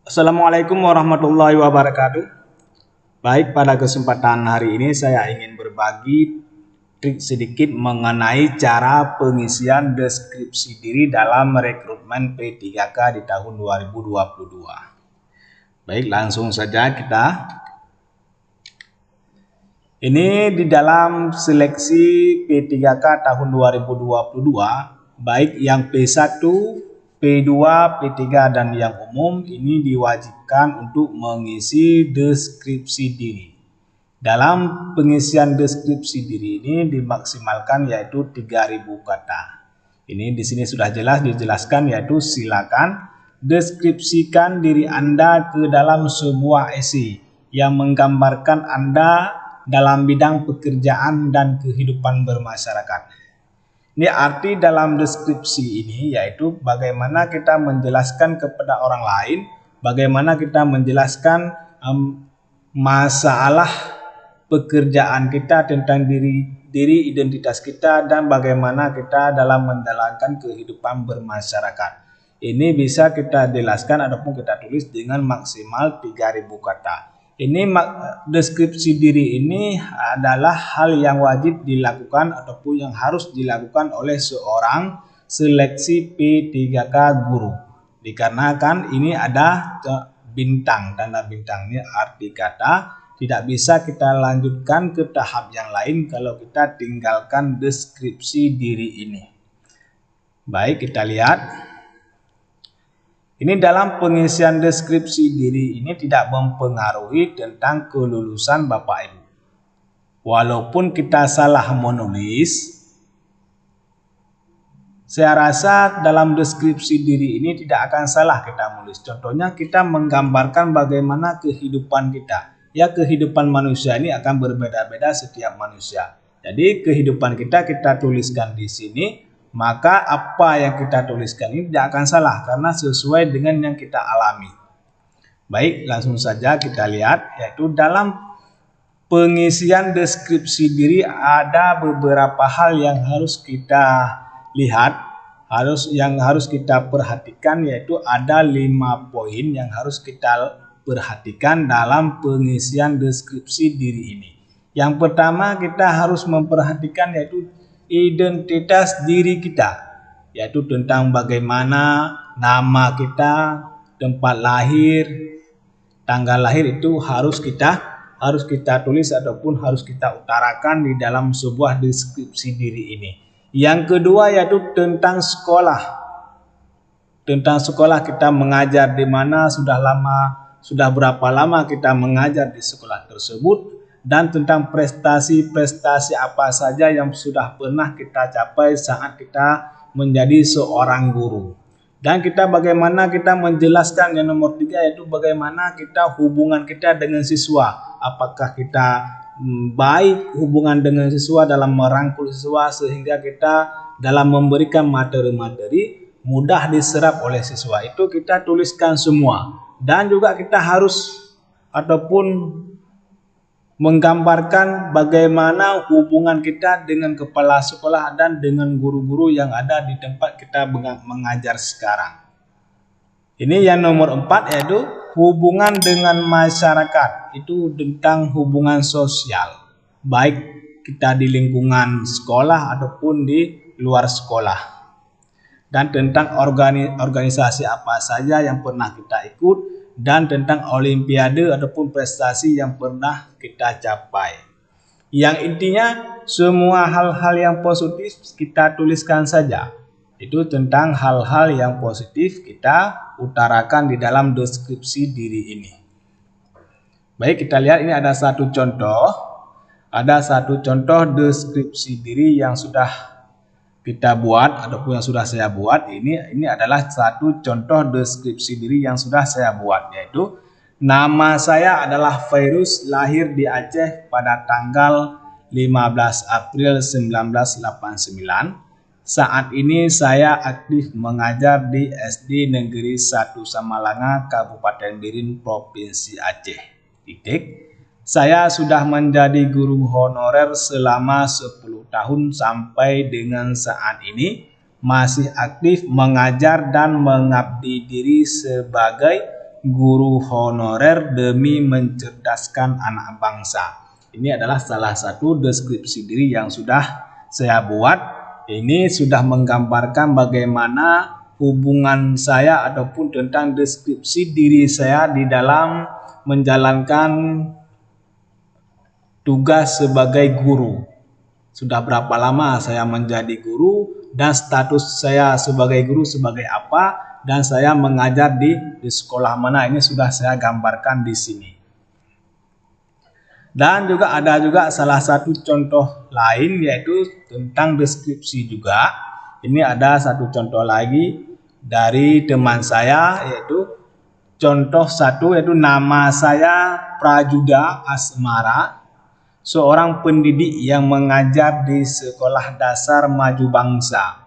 Assalamualaikum warahmatullahi wabarakatuh. Baik, pada kesempatan hari ini saya ingin berbagi trik sedikit mengenai cara pengisian deskripsi diri dalam rekrutmen P3K di tahun 2022. Baik, langsung saja kita. Ini di dalam seleksi P3K tahun 2022, baik yang P1, P2, P3 dan yang umum ini diwajibkan untuk mengisi deskripsi diri. Dalam pengisian deskripsi diri ini dimaksimalkan yaitu 3000 kata. Ini di sini sudah jelas dijelaskan yaitu silakan deskripsikan diri Anda ke dalam sebuah esai yang menggambarkan Anda dalam bidang pekerjaan dan kehidupan bermasyarakat. Ini arti dalam deskripsi ini yaitu bagaimana kita menjelaskan kepada orang lain, bagaimana kita menjelaskan masalah pekerjaan kita tentang diri identitas kita dan bagaimana kita dalam menjalankan kehidupan bermasyarakat. Ini bisa kita jelaskan ataupun kita tulis dengan maksimal 3000 kata. Ini deskripsi diri ini adalah hal yang wajib dilakukan ataupun yang harus dilakukan oleh seorang seleksi P3K guru. Dikarenakan ini ada bintang, tanda bintangnya arti kata, tidak bisa kita lanjutkan ke tahap yang lain kalau kita tinggalkan deskripsi diri ini. Baik, kita lihat. Ini dalam pengisian deskripsi diri ini tidak mempengaruhi tentang kelulusan Bapak Ibu. Walaupun kita salah menulis, saya rasa dalam deskripsi diri ini tidak akan salah kita menulis. Contohnya kita menggambarkan bagaimana kehidupan kita. Ya, kehidupan manusia ini akan berbeda-beda setiap manusia. Jadi kehidupan kita tuliskan di sini. Maka apa yang kita tuliskan ini tidak akan salah karena sesuai dengan yang kita alami. Baik, langsung saja kita lihat yaitu dalam pengisian deskripsi diri ada beberapa hal yang harus kita lihat, yang harus kita perhatikan, yaitu ada 5 poin yang harus kita perhatikan dalam pengisian deskripsi diri ini. Yang pertama kita harus memperhatikan yaitu identitas diri kita, yaitu tentang bagaimana nama kita, tempat lahir, tanggal lahir itu harus kita tulis ataupun harus kita utarakan di dalam sebuah deskripsi diri ini. Yang kedua yaitu tentang sekolah. Tentang sekolah kita mengajar di mana, sudah berapa lama kita mengajar di sekolah tersebut, dan tentang prestasi-prestasi apa saja yang sudah pernah kita capai saat kita menjadi seorang guru. Dan bagaimana kita menjelaskan yang nomor 3 yaitu bagaimana hubungan kita dengan siswa. Apakah kita baik hubungan dengan siswa dalam merangkul siswa sehingga kita dalam memberikan materi-materi mudah diserap oleh siswa. Itu kita tuliskan semua. Dan juga kita harus ataupun menggambarkan bagaimana hubungan kita dengan kepala sekolah dan dengan guru-guru yang ada di tempat kita mengajar sekarang. Ini yang nomor 4 yaitu hubungan dengan masyarakat. Itu tentang hubungan sosial, baik kita di lingkungan sekolah ataupun di luar sekolah. Dan tentang organisasi apa saja yang pernah kita ikut, dan tentang olimpiade ataupun prestasi yang pernah kita capai. Yang intinya semua hal-hal yang positif kita tuliskan saja. Itu tentang hal-hal yang positif kita utarakan di dalam deskripsi diri ini. Baik, kita lihat ini ada satu contoh. Ada satu contoh deskripsi diri yang sudah kita buat ataupun yang sudah saya buat. Ini adalah satu contoh deskripsi diri yang sudah saya buat, yaitu nama saya adalah Fairuz, lahir di Aceh pada tanggal 15 April 1989. Saat ini saya aktif mengajar di SD Negeri 1 Samalanga, Kabupaten Biren, Provinsi Aceh. Saya sudah menjadi guru honorer selama 10 tahun sampai dengan saat ini masih aktif mengajar dan mengabdi diri sebagai guru honorer demi mencerdaskan anak bangsa. Ini adalah salah satu deskripsi diri yang sudah saya buat. Ini sudah menggambarkan bagaimana hubungan saya ataupun tentang deskripsi diri saya di dalam menjalankan tugas sebagai guru. Sudah berapa lama saya menjadi guru dan status saya sebagai guru sebagai apa, dan saya mengajar di sekolah mana, ini sudah saya gambarkan di sini. Dan juga ada juga salah satu contoh lain yaitu tentang deskripsi juga. Ini ada satu contoh lagi dari teman saya, yaitu contoh satu, yaitu nama saya Prajuda Asmara, seorang pendidik yang mengajar di Sekolah Dasar Maju Bangsa.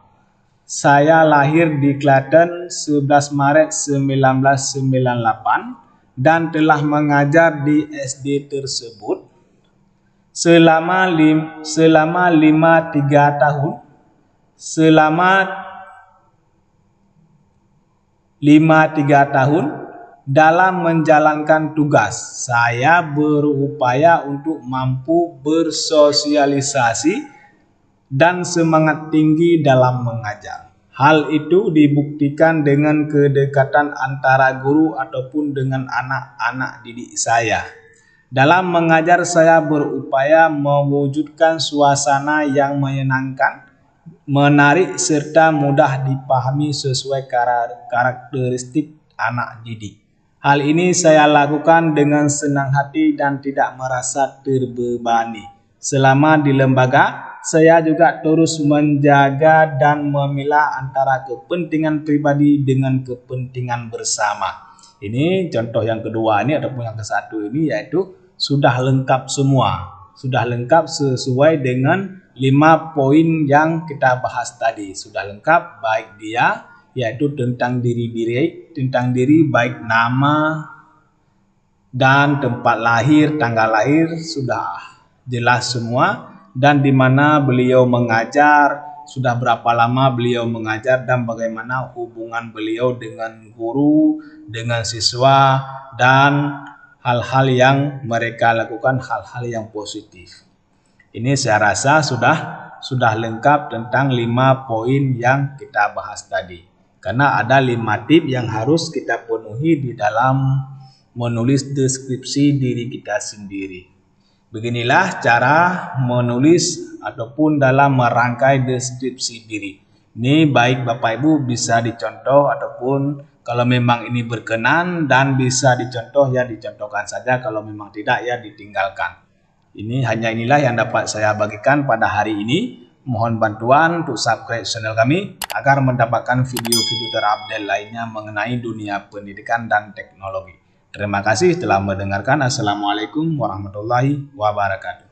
Saya lahir di Klaten 11 Maret 1998 dan telah mengajar di SD tersebut selama 3 tahun. Selama 3 tahun dalam menjalankan tugas, saya berupaya untuk mampu bersosialisasi dan semangat tinggi dalam mengajar. Hal itu dibuktikan dengan kedekatan antara guru ataupun dengan anak-anak didik saya. Dalam mengajar, saya berupaya mewujudkan suasana yang menyenangkan, menarik, serta mudah dipahami sesuai karakteristik anak didik. Hal ini saya lakukan dengan senang hati dan tidak merasa terbebani. Selama di lembaga, saya juga terus menjaga dan memilah antara kepentingan pribadi dengan kepentingan bersama. Ini contoh yang kedua ini ataupun yang ke satu ini, yaitu sudah lengkap semua. Sudah lengkap sesuai dengan 5 poin yang kita bahas tadi. Sudah lengkap baik dia, yaitu tentang diri baik nama dan tempat lahir, tanggal lahir sudah jelas semua, dan di mana beliau mengajar, sudah berapa lama beliau mengajar, dan bagaimana hubungan beliau dengan guru, dengan siswa, dan hal-hal yang mereka lakukan, hal-hal yang positif. Ini saya rasa sudah lengkap tentang 5 poin yang kita bahas tadi. Karena ada 5 tips yang harus kita penuhi di dalam menulis deskripsi diri kita sendiri. Beginilah cara menulis ataupun dalam merangkai deskripsi diri. Ini baik Bapak Ibu bisa dicontoh, ataupun kalau memang ini berkenan dan bisa dicontoh ya dicontohkan saja, kalau memang tidak ya ditinggalkan. Inilah yang dapat saya bagikan pada hari ini. Mohon bantuan untuk subscribe channel kami agar mendapatkan video-video terupdate lainnya mengenai dunia pendidikan dan teknologi. Terima kasih telah mendengarkan. Assalamualaikum warahmatullahi wabarakatuh.